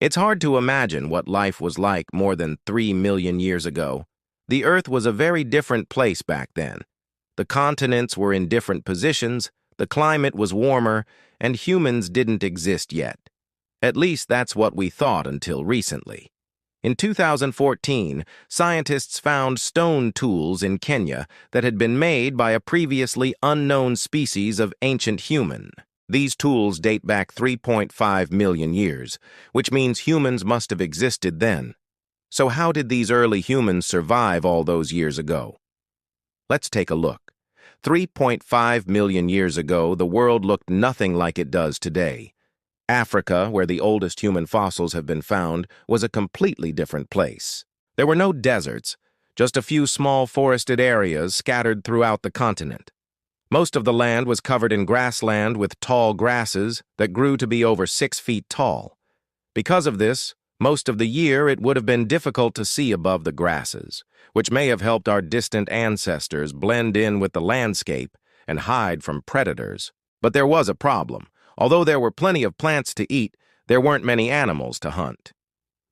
It's hard to imagine what life was like more than 3 million years ago. The Earth was a very different place back then. The continents were in different positions, the climate was warmer, and humans didn't exist yet. At least that's what we thought until recently. In 2014, scientists found stone tools in Kenya that had been made by a previously unknown species of ancient human. These tools date back 3.5 million years, which means humans must have existed then. So how did these early humans survive all those years ago? Let's take a look. 3.5 million years ago, the world looked nothing like it does today. Africa, where the oldest human fossils have been found, was a completely different place. There were no deserts, just a few small forested areas scattered throughout the continent. Most of the land was covered in grassland with tall grasses that grew to be over 6 feet tall. Because of this, most of the year it would have been difficult to see above the grasses, which may have helped our distant ancestors blend in with the landscape and hide from predators. But there was a problem. Although there were plenty of plants to eat, there weren't many animals to hunt.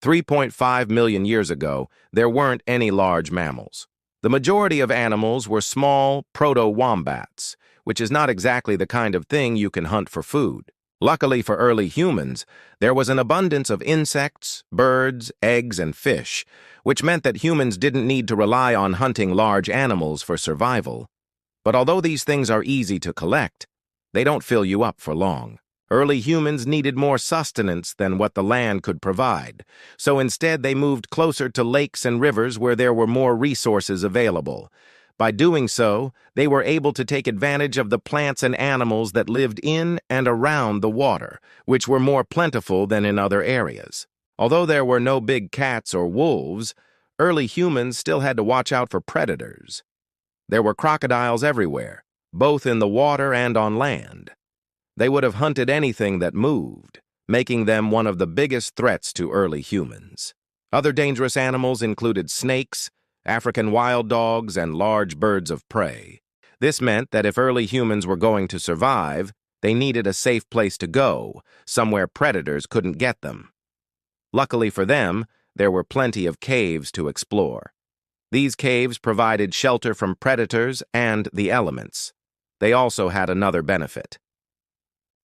3.5 million years ago, there weren't any large mammals. The majority of animals were small proto-wombats, which is not exactly the kind of thing you can hunt for food. Luckily for early humans, there was an abundance of insects, birds, eggs, and fish, which meant that humans didn't need to rely on hunting large animals for survival. But although these things are easy to collect, they don't fill you up for long. Early humans needed more sustenance than what the land could provide, so instead they moved closer to lakes and rivers where there were more resources available. By doing so, they were able to take advantage of the plants and animals that lived in and around the water, which were more plentiful than in other areas. Although there were no big cats or wolves, early humans still had to watch out for predators. There were crocodiles everywhere, both in the water and on land. They would have hunted anything that moved, making them one of the biggest threats to early humans. Other dangerous animals included snakes, African wild dogs, and large birds of prey. This meant that if early humans were going to survive, they needed a safe place to go, somewhere predators couldn't get them. Luckily for them, there were plenty of caves to explore. These caves provided shelter from predators and the elements. They also had another benefit.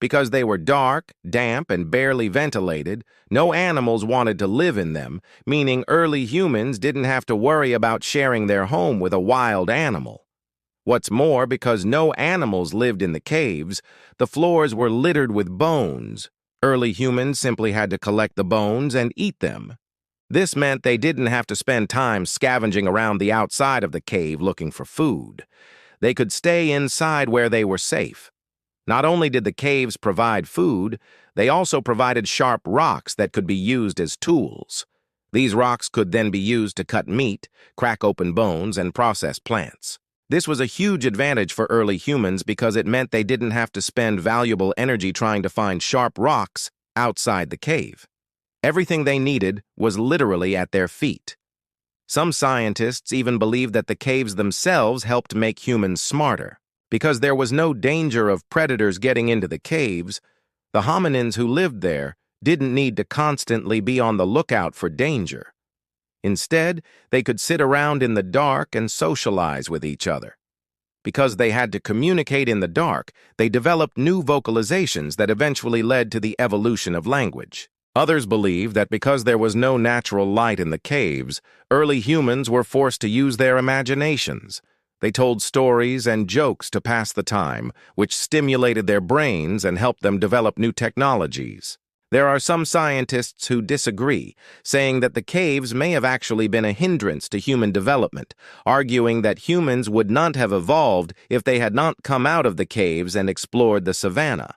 Because they were dark, damp, and barely ventilated, no animals wanted to live in them, meaning early humans didn't have to worry about sharing their home with a wild animal. What's more, because no animals lived in the caves, the floors were littered with bones. Early humans simply had to collect the bones and eat them. This meant they didn't have to spend time scavenging around the outside of the cave looking for food. They could stay inside where they were safe. Not only did the caves provide food, they also provided sharp rocks that could be used as tools. These rocks could then be used to cut meat, crack open bones, and process plants. This was a huge advantage for early humans because it meant they didn't have to spend valuable energy trying to find sharp rocks outside the cave. Everything they needed was literally at their feet. Some scientists even believe that the caves themselves helped make humans smarter. Because there was no danger of predators getting into the caves, the hominins who lived there didn't need to constantly be on the lookout for danger. Instead, they could sit around in the dark and socialize with each other. Because they had to communicate in the dark, they developed new vocalizations that eventually led to the evolution of language. Others believe that because there was no natural light in the caves, early humans were forced to use their imaginations. They told stories and jokes to pass the time, which stimulated their brains and helped them develop new technologies. There are some scientists who disagree, saying that the caves may have actually been a hindrance to human development, arguing that humans would not have evolved if they had not come out of the caves and explored the savanna.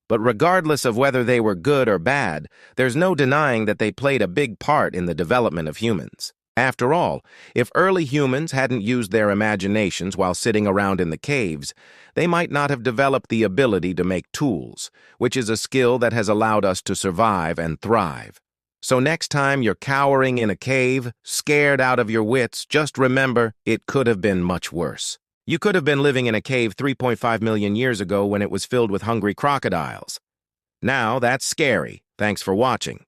But regardless of whether they were good or bad, there's no denying that they played a big part in the development of humans. After all, if early humans hadn't used their imaginations while sitting around in the caves, they might not have developed the ability to make tools, which is a skill that has allowed us to survive and thrive. So next time you're cowering in a cave, scared out of your wits, just remember it could have been much worse. You could have been living in a cave 3.5 million years ago when it was filled with hungry crocodiles. Now that's scary. Thanks for watching.